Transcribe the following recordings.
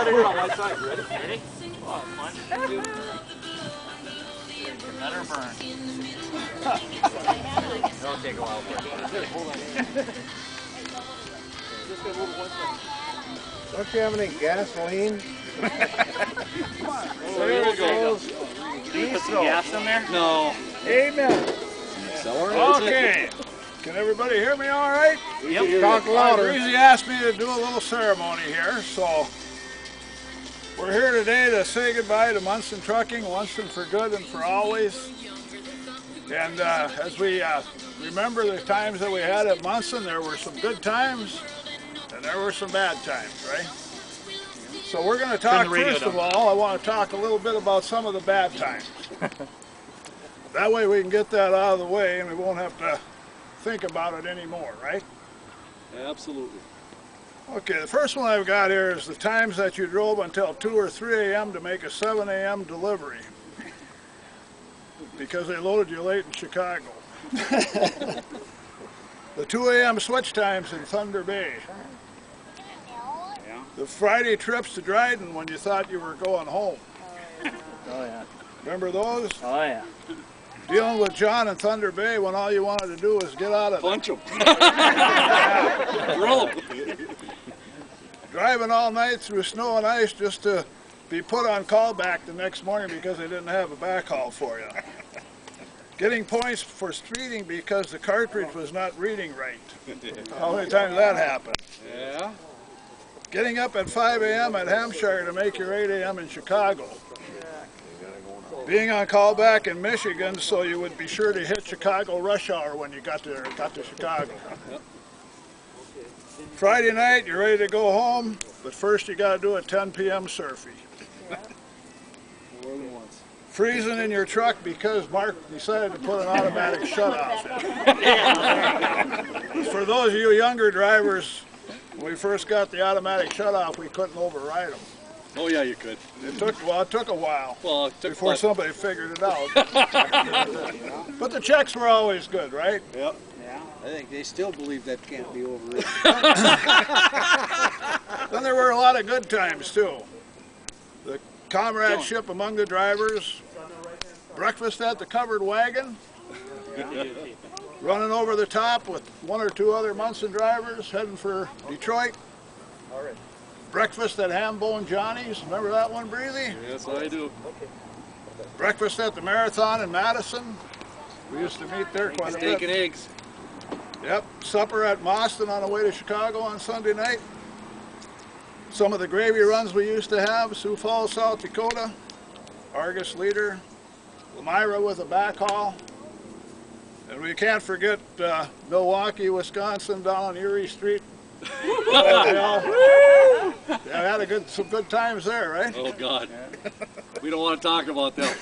Got it on my side. Ready? Ready? Oh, plunge. Let her burn. It'll take a while for it. Hold on. Just gonna move one second. Don't you have any gasoline? There we go. Can you put some gas in there? No. Amen. Okay. Can everybody hear me all right? Yep. Talk louder. Breezy asked me to do a little ceremony here, so we're here today to say goodbye to Monson Trucking, once and for good and for always. And as we remember the times that we had at Monson, there were some good times and there were some bad times, right? So we're going to talk, first of all, I want to talk a little bit about some of the bad times. That way we can get that out of the way and we won't have to think about it anymore, right? Absolutely. Okay, the first one I've got here is the times that you drove until 2 or 3 a.m. to make a 7 a.m. delivery because they loaded you late in Chicago. The 2 a.m. switch times in Thunder Bay. Yeah. The Friday trips to Dryden when you thought you were going home. Oh, yeah. Remember those? Oh, yeah. Dealing with John in Thunder Bay when all you wanted to do was get out of there. Punch them. Drill them. Driving all night through snow and ice just to be put on callback the next morning because they didn't have a backhaul for you. Getting points for speeding because the cartridge was not reading right. How many times that happened? Yeah. Getting up at 5 a.m. at Hampshire to make your 8 a.m. in Chicago. Being on callback in Michigan so you would be sure to hit Chicago rush hour when you got to Chicago. Friday night, you're ready to go home, but first you got to do a 10 p.m. surfy. More than once. Freezing in your truck because Mark decided to put an automatic shutoff in. For those of you younger drivers, when we first got the automatic shutoff, we couldn't override them. Oh yeah, you could. It took a while Well, it took before somebody figured it out. But the checks were always good, right? Yep. Yeah. I think they still believe that can't be overridden. Then there were a lot of good times too. The comradeship among the drivers, breakfast at the covered wagon, running over the top with 1 or 2 other Monson drivers heading for Detroit. All right. Breakfast at Hambone Johnny's, remember that one, Breezy? Yes, I do. Breakfast at the Marathon in Madison. We used to meet there quite a Steak bit. and eggs. Yep, supper at Boston on the way to Chicago on Sunday night. Some of the gravy runs we used to have, Sioux Falls, South Dakota, Argus Leader, Elmira with a backhaul. And we can't forget Milwaukee, Wisconsin, down on Erie Street. Yeah, I had some good times there, right? Oh God. We don't want to talk about them.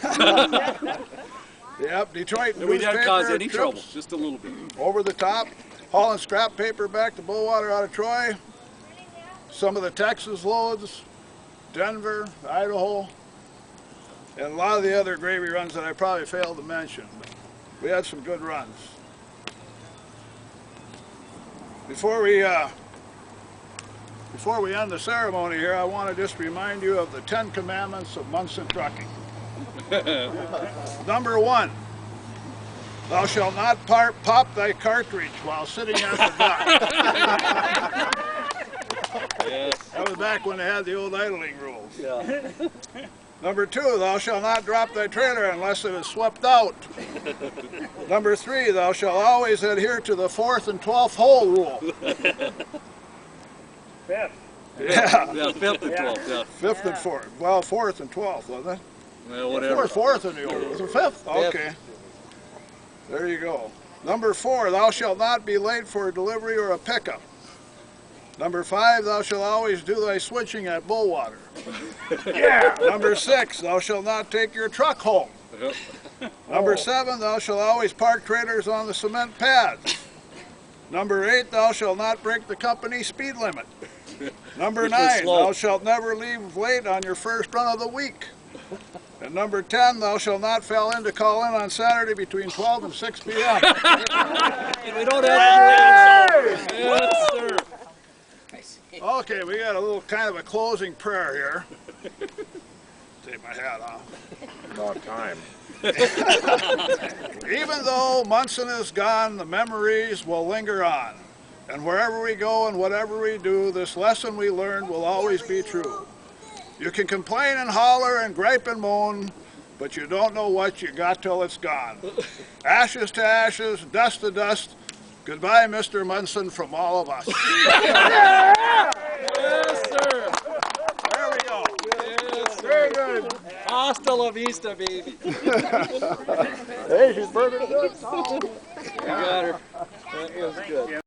Yep, Detroit We didn't cause any trips, trouble, just a little bit. over the top, hauling scrap paper back to Bullwater out of Troy. Some of the Texas loads, Denver, Idaho, and a lot of the other gravy runs that I probably failed to mention. But we had some good runs. Before we end the ceremony here, I want to just remind you of the 10 commandments of Monson Trucking. Number 1, thou shalt not pop thy cartridge while sitting at the dock. Yes. That was back when they had the old idling rules. Yeah. Number 2, thou shalt not drop thy trailer unless it is swept out. Number 3, thou shalt always adhere to the 4th and 12th hole rule. 5th. Yeah. Yeah, 5th and 12th. Yeah. 5th and 4th. Well, 4th and 12th, wasn't it? Well, whatever. 4th in the old. Was it 5th? Okay. There you go. Number 4, thou shalt not be late for a delivery or a pickup. Number 5, thou shalt always do thy switching at Bullwater. Yeah. Number 6, thou shalt not take your truck home. Number 7, thou shalt always park trailers on the cement pads. Number 8, thou shalt not break the company speed limit. Number 9, thou shalt never leave late on your first run of the week. And number 10, thou shalt not fail in to call in on Saturday between 12 and 6 p.m. We don't have to. Yes, sir. Okay, we got a little kind of a closing prayer here. Take my hat off. About time. Even though Monson is gone, the memories will linger on. And wherever we go and whatever we do, this lesson we learned will always be true. You can complain and holler and gripe and moan, but you don't know what you got till it's gone. Ashes to ashes, dust to dust. Goodbye, Mr. Monson, from all of us. Yes, sir. There we go. Yes, Very good. Hasta la vista, baby. Hey, she's perfect. You got her. That was good.